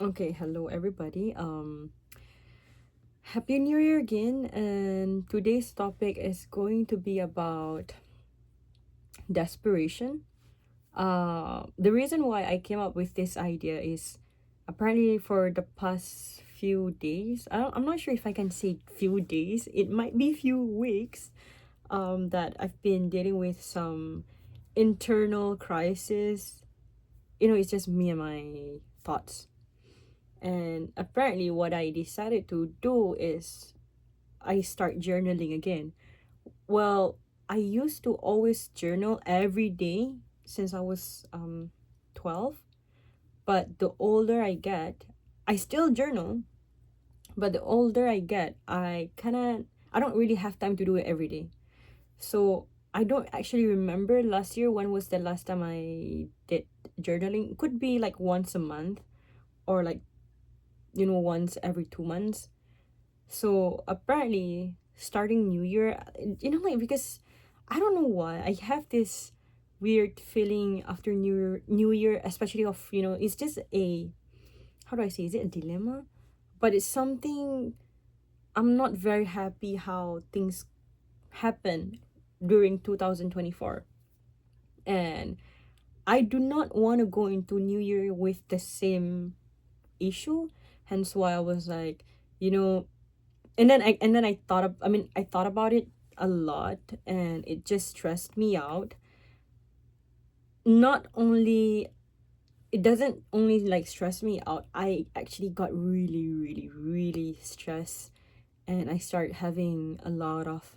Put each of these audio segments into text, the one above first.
Okay, hello everybody. Happy New Year again, and today's topic is going to be about desperation. The reason why I came up with this idea is apparently for the past few days. I'm not sure if I can say few days. It might be few weeks. That I've been dealing with some internal crisis. It's just me and my thoughts. And apparently, what I decided to do is I start journaling again. Well, I used to always journal every day since I was 12, but the older I get, I still journal, but the older I get, I don't really have time to do it every day. So, I don't actually remember last year when was the last time I did journaling. Could be like once a month or like once every 2 months. So apparently, starting New Year, like because I don't know why I have this weird feeling after New Year, especially of it's just a, how do I say, is it a dilemma? But it's something I'm not very happy how things happen during 2024, and I do not want to go into New Year with the same issue. Hence why I was like, you know, and then I thought I thought about it a lot, and it just stressed me out. Not only It doesn't only like stress me out, I actually got really really really stressed, and I start having a lot of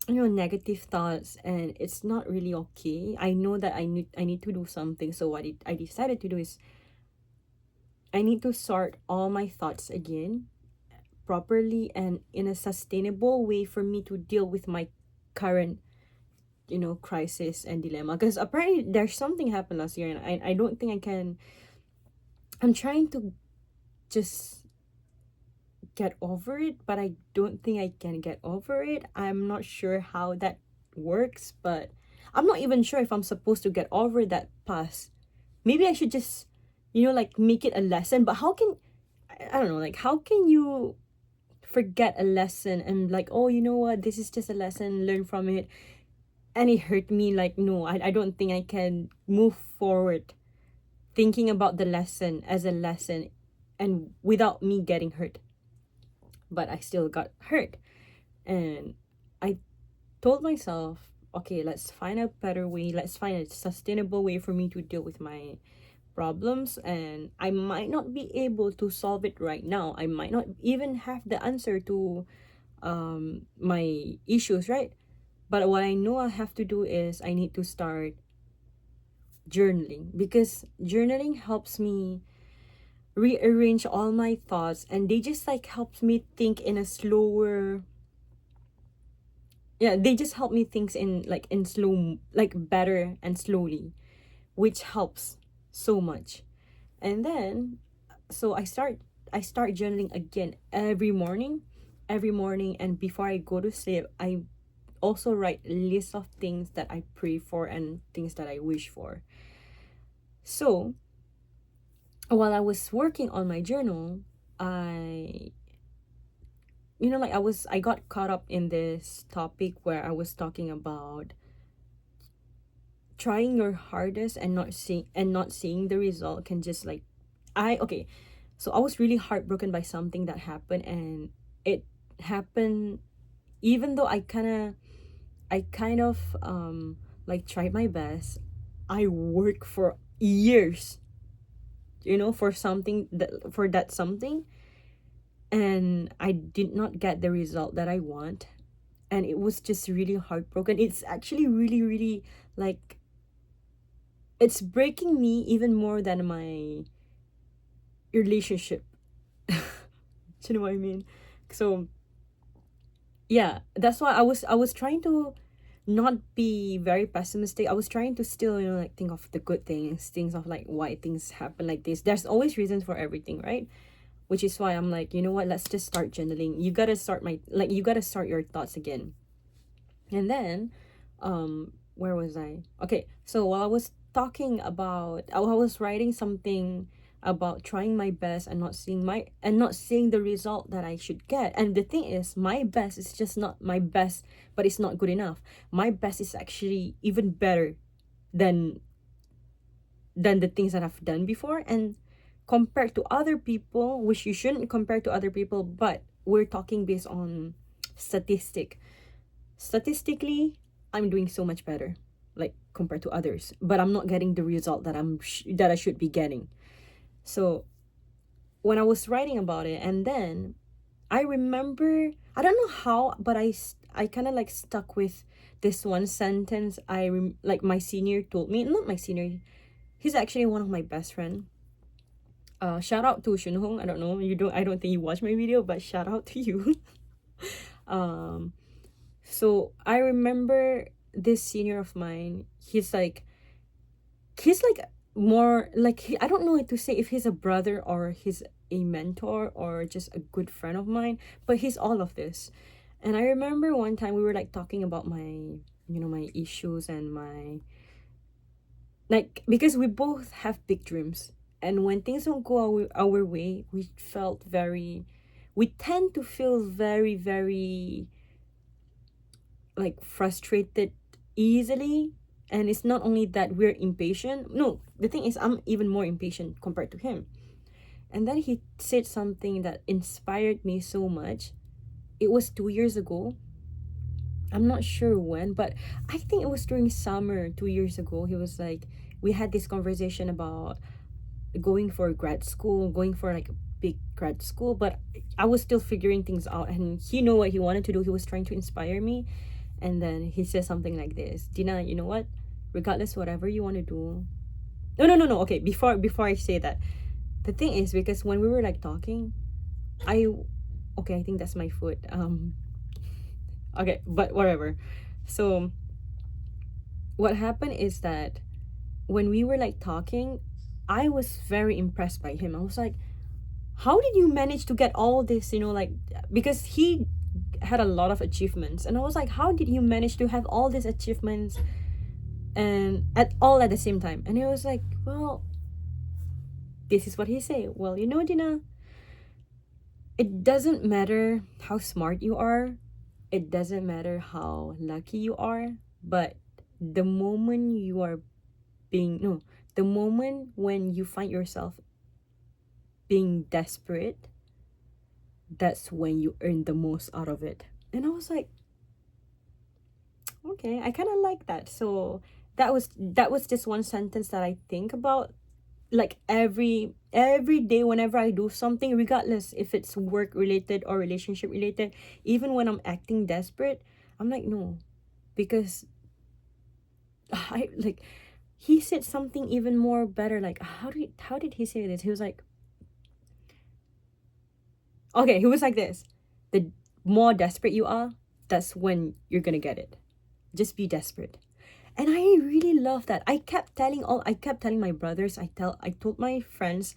negative thoughts, and it's not really okay. I know that I need to do something. So I decided to do is I need to sort all my thoughts again properly and in a sustainable way for me to deal with my current crisis and dilemma, because apparently there's something happened last year, and I don't think I'm trying to just get over it, but I don't think I can get over it. I'm not sure how that works, but I'm not even sure if I'm supposed to get over that past. Maybe I should just like make it a lesson. But how can I don't know, like how can you forget a lesson and like, oh, you know what, this is just a lesson, learn from it, and it hurt me. Like, no, I don't think I can move forward thinking about the lesson as a lesson and without me getting hurt. But I still got hurt, and I told myself, okay, let's find a better way, let's find a sustainable way for me to deal with my problems. And I might not be able to solve it right now, I might not even have the answer to my issues, right? But what I know I have to do is I need to start journaling, because journaling helps me rearrange all my thoughts, and they just like helps me think in a slower, yeah, they just help me think in like in slow, like better and slowly, which helps so much. And then so I start journaling again every morning, and before I go to sleep I also write a list of things that I pray for and things that I wish for. So while I was working on my journal, I like I got caught up in this topic where I was talking about trying your hardest and not seeing the result can just like I okay. So I was really heartbroken by something that happened, and it happened even though I kind of like tried my best. I worked for years, for that something, and I did not get the result that I want, and it was just really heartbroken. It's actually really really like it's breaking me even more than my relationship. Do you know what I mean? So yeah, that's why I was trying to not be very pessimistic. I was trying to still like think of the good things of like why things happen like this. There's always reasons for everything, right? Which is why I'm like, you know what, let's just start journaling. You gotta start your thoughts again. And then where was I? Okay, so while I was talking about I was writing something about trying my best and not seeing the result that I should get. And the thing is, my best is just not my best, but it's not good enough. My best is actually even better than the things that I've done before. And compared to other people, which you shouldn't compare to other people, but we're talking based on statistic. Statistically, I'm doing so much better, like compared to others, but I'm not getting the result that that I should be getting. So when I was writing about it, and then I remember, I don't know how, but I kind of like stuck with this one sentence. Like my senior told me, not my senior, he's actually one of my best friend. Shout out to Shunhong. I don't know, I don't think you watch my video, but shout out to you. um so I remember this senior of mine, he's like more like I don't know what to say, if he's a brother or he's a mentor or just a good friend of mine, but he's all of this. And I remember one time we were like talking about my, my issues and my, like, because we both have big dreams, and when things don't go our way, we tend to feel very, very like frustrated easily. And it's not only that we're impatient. No, the thing is, I'm even more impatient compared to him. And then he said something that inspired me so much. It was 2 years ago. I'm not sure when, but I think it was during summer 2 years ago. He was like, we had this conversation about going for grad school, going for like a big grad school, but I was still figuring things out, and he knew what he wanted to do. He was trying to inspire me. And then he says something like this: Dina, you know what? Regardless, whatever you want to do. No. Okay, before I say that, the thing is, because when we were like talking, okay, I think that's my foot. Okay, but whatever. So what happened is that when we were like talking, I was very impressed by him. I was like, how did you manage to get all this, like, because he had a lot of achievements, and I was like, how did you manage to have all these achievements and at the same time? And he was like, well, this is what he said: well, Dina, it doesn't matter how smart you are, it doesn't matter how lucky you are, but the moment you are being no the moment when you find yourself being desperate, that's when you earn the most out of it. And I was like, okay, I kind of like that. So that was just one sentence that I think about, like, every day whenever I do something, regardless if it's work related or relationship related. Even when I'm acting desperate, I'm like, no, because I like, he said something even more better. Like, how did he say this? He was like, okay, he was like this: the more desperate you are, that's when you're gonna get it. Just be desperate. And I really love that. I kept telling my brothers, I told my friends,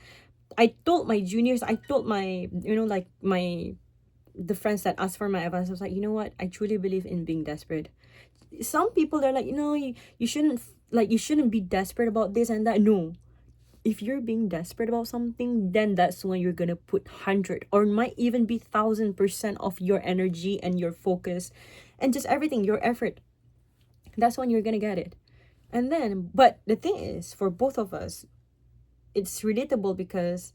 I told my juniors, I told my, like the friends that asked for my advice. I was like, you know what? I truly believe in being desperate. Some people, they're like, you shouldn't be desperate about this and that. No. If you're being desperate about something, then that's when you're gonna put 100 or might even be 1,000% of your energy and your focus and just everything, your effort. That's when you're gonna get it. And then, but the thing is, for both of us, it's relatable because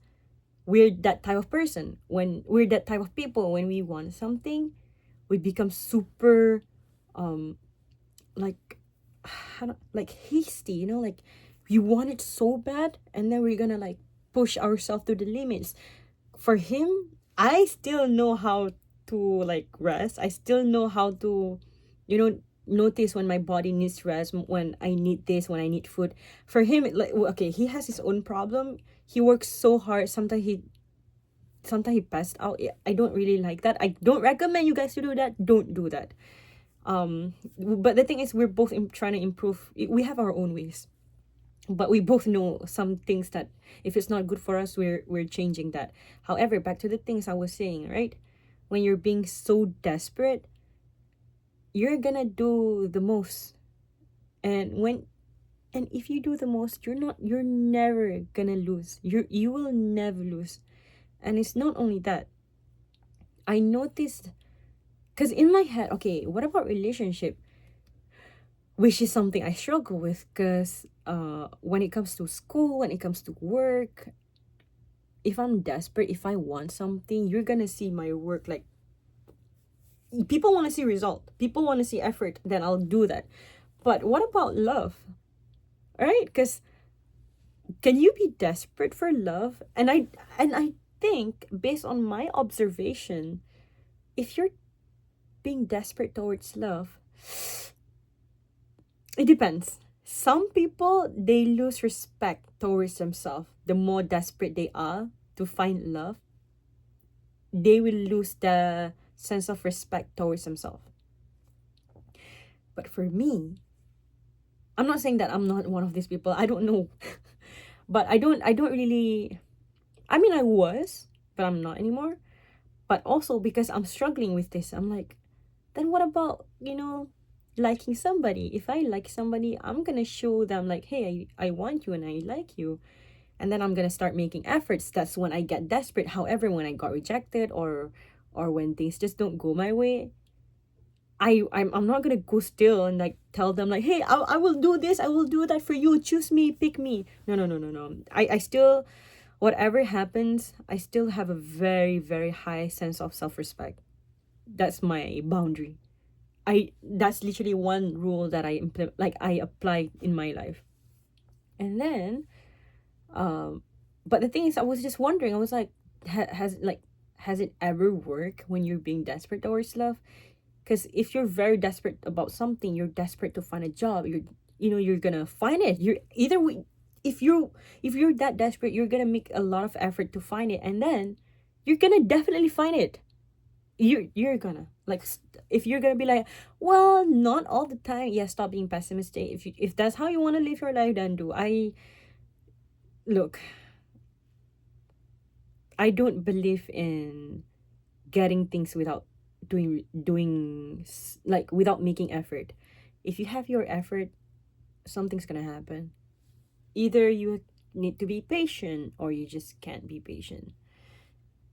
we're that type of person. When we're that type of people, when we want something, we become super like like hasty, like we want it so bad, and then we're gonna like push ourselves to the limits. For him, I still know how to like rest. I still know how to, notice when my body needs rest, when I need this, when I need food. For him, like, okay, he has his own problem. He works so hard. Sometimes he passed out. I don't really like that. I don't recommend you guys to do that. Don't do that. But the thing is, we're both trying to improve. We have our own ways, but we both know some things that if it's not good for us, we're changing that. However, back to the things I was saying, right? When you're being so desperate, you're gonna do the most. And when And if you do the most, you're never gonna lose. You will never lose. And it's not only that. I noticed, because in my head, okay, what about relationship? Which is something I struggle with, because when it comes to school, when it comes to work, if I'm desperate, if I want something, you're gonna see my work. Like, people want to see result, people want to see effort, then I'll do that. But what about love? Right? Because can you be desperate for love? And I think, based on my observation, if you're being desperate towards love, it depends. Some people, they lose respect towards themselves. The more desperate they are to find love, they will lose the sense of respect towards themselves. But for me, I'm not saying that I'm not one of these people. I don't know. But I don't really, I mean, I was, but I'm not anymore. But also because I'm struggling with this, I'm like, then what about, liking somebody? If I like somebody, I'm gonna show them like, hey, I want you and I like you. And then I'm gonna start making efforts. That's when I get desperate. However, when I got rejected, or when things just don't go my way, I'm not gonna go still and like tell them like, hey, I will do this, I will do that for you, choose me, pick me. No, no, no, no, no. I still, whatever happens, I still have a very, very high sense of self-respect. That's my boundary. That's literally one rule that I implement, like I apply in my life. And then, um but the thing is, I was just wondering, I was like, has it ever worked when you're being desperate towards love? Because if you're very desperate about something, you're desperate to find a job, you're gonna find it. You're either if you're that desperate, you're gonna make a lot of effort to find it, and then you're gonna definitely find it. You're gonna like, if you're gonna be like, well, not all the time, yeah, stop being pessimistic. If that's how you want to live your life, then do. I Look, I don't believe in getting things without like without making effort. If you have your effort, something's gonna happen. Either you need to be patient, or you just can't be patient,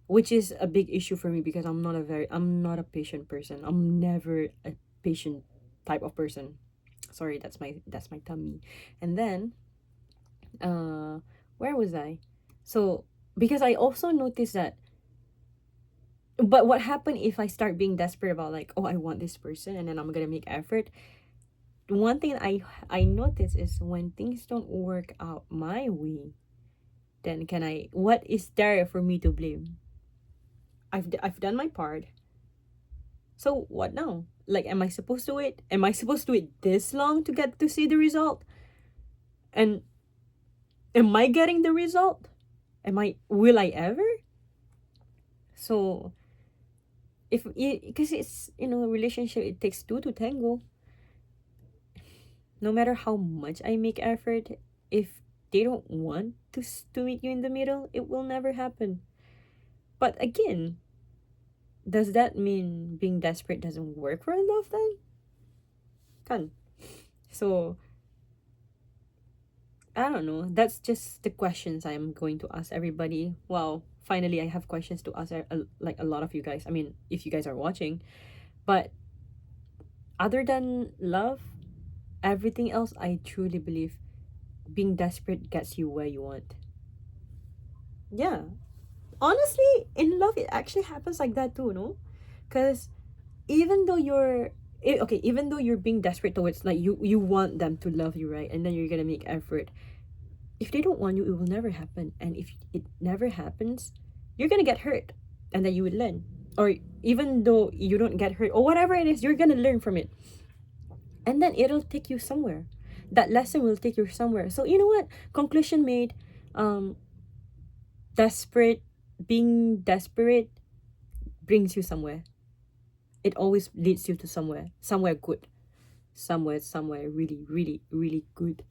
which is a big issue for me, because I'm not a patient person. I'm never a patient type of person. Sorry, that's my tummy. And then, uh where was I? So, because I also noticed that, but what happened if I start being desperate about like, oh, I want this person, and then I'm gonna make effort. One thing I notice is, when things don't work out my way, then what is there for me to blame? I've done my part. So what now? Like, am I supposed to wait? Am I supposed to wait this long to get to see the result? And am I getting the result? Will I ever? So, because it's, a relationship, it takes two to tango. No matter how much I make effort, if they don't want to meet you in the middle, it will never happen. But again, does that mean being desperate doesn't work for love then? Can. So, I don't know. That's just the questions I'm going to ask everybody. Wow, finally I have questions to ask, like a lot of you guys. I mean, if you guys are watching. But other than love, everything else, I truly believe being desperate gets you where you want. Yeah. Honestly, in love, it actually happens like that too, no? Because even though even though you're being desperate towards, like, you want them to love you, right? And then you're gonna make effort. If they don't want you, it will never happen. And if it never happens, you're gonna get hurt, and then you will learn. Or even though you don't get hurt, or whatever it is, you're gonna learn from it, and then it'll take you somewhere. That lesson will take you somewhere. So you know what? Conclusion made. Um, desperate, being desperate brings you somewhere. It always leads you to somewhere good, somewhere really, really, really good.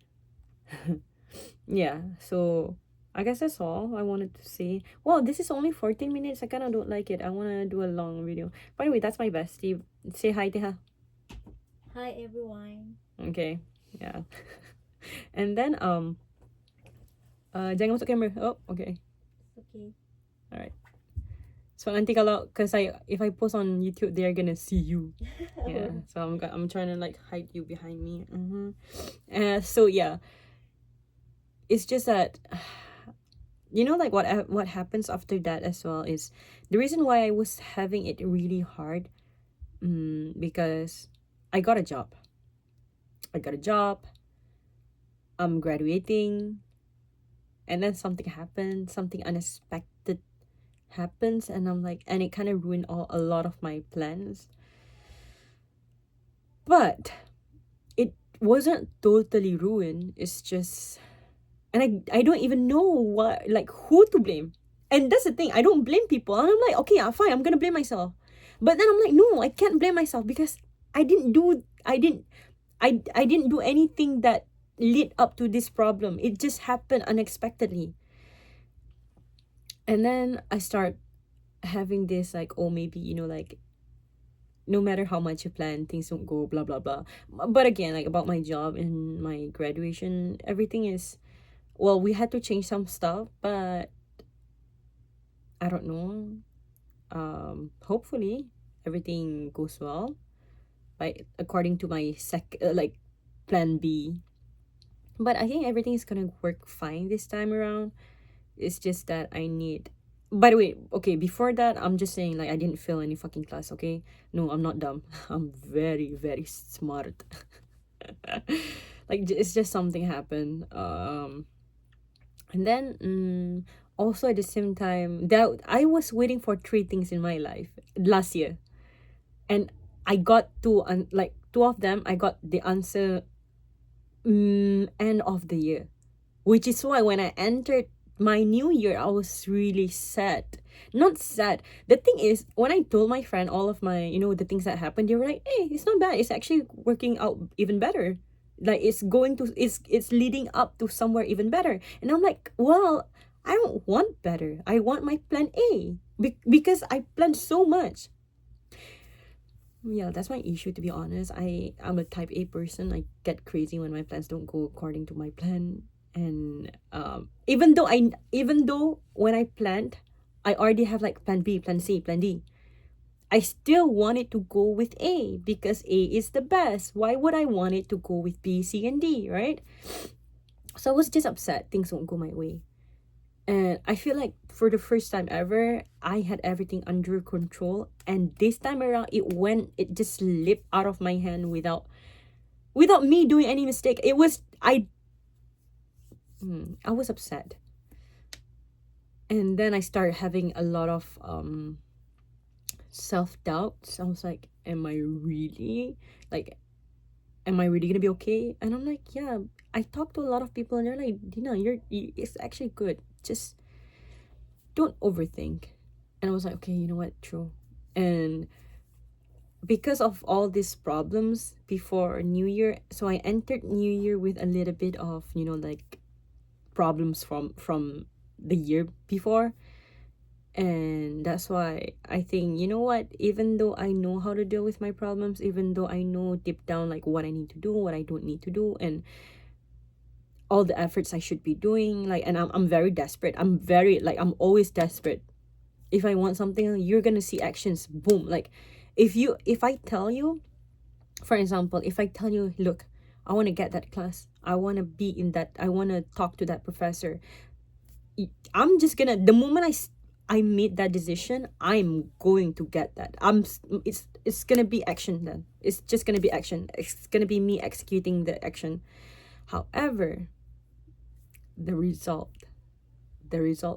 Yeah. So I guess that's all I wanted to say. Well, this is only 14 minutes. I kind of don't like it. I want to do a long video. By the way, that's my bestie. Say hi, Teha. Hi everyone. Okay. Yeah. And then jangan masuk kamera. Oh, okay. Okay. Alright. So nanti kalau, cause if I post on YouTube, they're gonna see you. Yeah. So I'm trying to like hide you behind me. So yeah, it's just that, you know, like what happens after that as well is the reason why I was having it really hard. Because I got a job. I got a job. I'm graduating, and then something happened. Something unexpected happens, and I'm like, and it kind of ruined a lot of my plans. But it wasn't totally ruined. It's just, and I don't even know what, like, who to blame. And that's the thing, I don't blame people. And I'm like, okay, fine, I'm gonna blame myself. But then I'm like, no, I can't blame myself because I didn't do anything that lead up to this problem. It just happened unexpectedly. And then I start having this like, oh, maybe, you know, like, no matter how much you plan, things don't go blah blah blah. But again, like about my job and my graduation, everything is, well, we had to change some stuff, but I don't know. Hopefully everything goes well, like according to my like plan B. But I think everything is gonna work fine this time around. It's just that I need. By the way, okay, before that, I'm just saying, like, I didn't fail any fucking class, okay? No, I'm not dumb. I'm very, very smart. Like, it's just something happened. And then, also at the same time, that I was waiting for three things in my life last year. And I got two, like, two of them, I got the answer end of the year. Which is why when I entered my new year, I was really sad. Not sad. The thing is, when I told my friend all of my, you know, the things that happened, they were like, hey, it's not bad. It's actually working out even better. Like it's leading up to somewhere even better. And I'm like, well, I don't want better. I want my plan A. Because I planned so much. Yeah, that's my issue, to be honest. I'm a type A person. I get crazy when my plans don't go according to my plan. And even though when I planned, I already have like plan B, plan C, plan D. I still wanted to go with A because A is the best. Why would I want it to go with B, C, and D, right? So I was just upset things won't go my way. And I feel like for the first time ever, I had everything under control. And this time around, it just slipped out of my hand without me doing any mistake. I was upset. And then I started having a lot of self-doubts. I was like, am I really gonna be okay? And I'm like, yeah. I talked to a lot of people and they're like, Dina, it's actually good. Just don't overthink. And I was like, okay, you know what, true. And because of all these problems before New Year, so I entered New Year with a little bit of, you know, like problems from the year before. And that's why I think, you know what, even though I know how to deal with my problems, even though I know deep down like what I need to do, what I don't need to do, and all the efforts I should be doing, like, and I'm very desperate. I'm always desperate. If I want something, you're gonna see actions, boom. Like, if I tell you, for example, if I tell you, look, I want to get that class, I want to be in that, I want to talk to that professor, I'm just gonna, the moment I made that decision, I'm going to get that. It's gonna be action then. It's just gonna be action. It's gonna be me executing the action. However, the result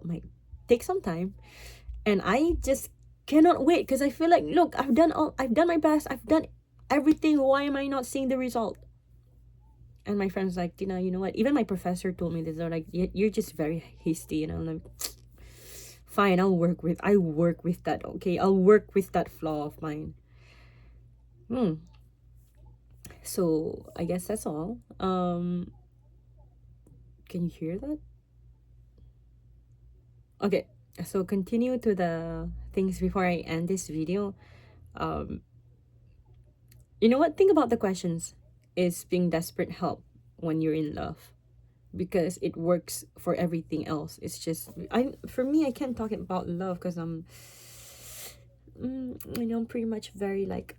might take some time, and I just cannot wait because I feel like, look, I've done my best, I've done everything. Why am I not seeing the result? And my friends like, Tina, you know what? Even my professor told me this. They're like, you're just very hasty. And I'm like, fine, I work with that. Okay, I'll work with that flaw of mine. So I guess that's all. Can you hear that? Okay, so continue to the things before I end this video. You know what? Think about the questions. Is being desperate help? when you're in love, because it works for everything else. It's just for me, I can't talk about love because I'm pretty much very like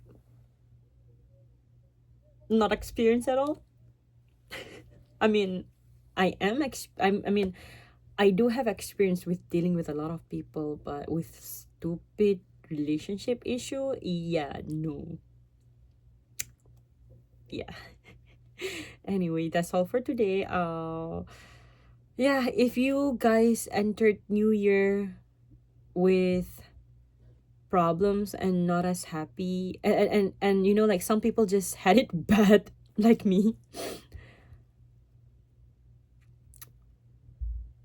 not experienced at all. I mean, I mean, I do have experience with dealing with a lot of people, but with stupid relationship issue, yeah, no. Yeah. Anyway, that's all for today. Yeah, if you guys entered New Year with problems and not as happy, and you know, like some people just had it bad like me,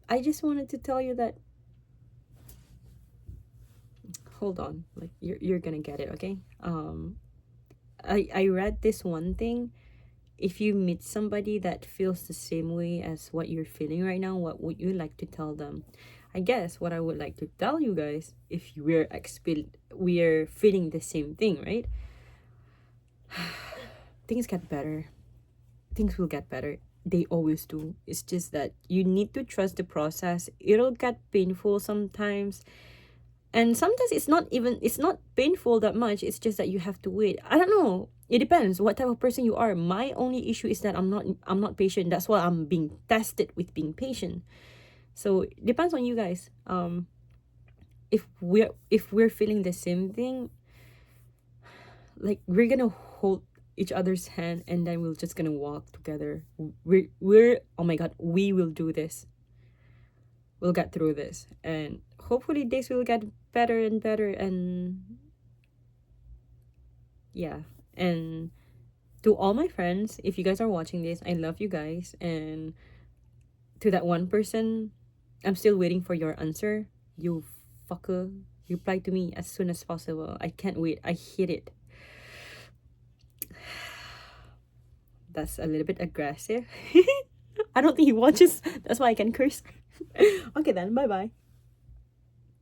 I just wanted to tell you that, hold on, like you're gonna get it, okay? I read this one thing. If you meet somebody that feels the same way as what you're feeling right now, what would you like to tell them? I guess what I would like to tell you guys, if we're feeling the same thing, right? Things get better. Things will get better. They always do. It's just that you need to trust the process. It'll get painful sometimes, and sometimes it's not painful that much. It's just that you have to wait. I don't know, it depends what type of person you are. My only issue is that I'm not patient. That's why I'm being tested with being patient. So it depends on you guys. If we're feeling the same thing, like we're gonna hold each other's hand, and then we're just gonna walk together. We're oh my god, we will do this. We'll get through this, and hopefully this will get better and better. And yeah, and to all my friends, if you guys are watching this, I love you guys. And to that one person, I'm still waiting for your answer. You fucker, reply to me as soon as possible. I can't wait. I hate it. That's a little bit aggressive. I don't think he watches. That's why I can curse. Okay then, bye bye.